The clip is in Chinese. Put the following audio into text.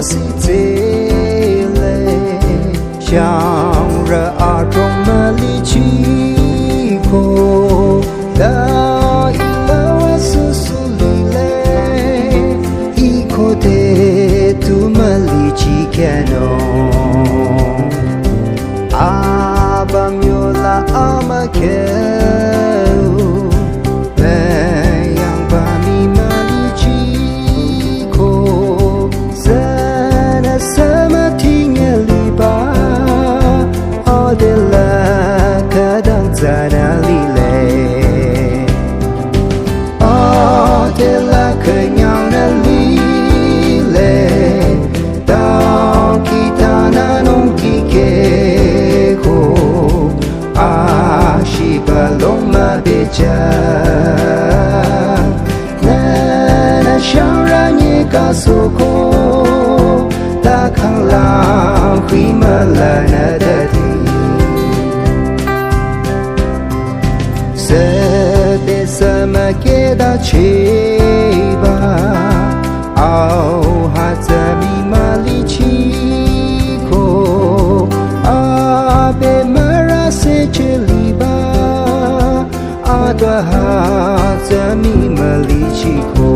西这嘞，想着阿中么里去过，那一了我苏苏里嘞，一口的都么里去看哦，阿爸苗啦阿妈看。在哪里嘞？哦，对了，可娘哪里嘞？当吉他那弄吉给后，阿西巴龙马别家，那想让你告诉我，大康朗会马来那的地。Sama kita ciba, au hazami malichiko, abe merasa celiba, adwa hazami malichiko.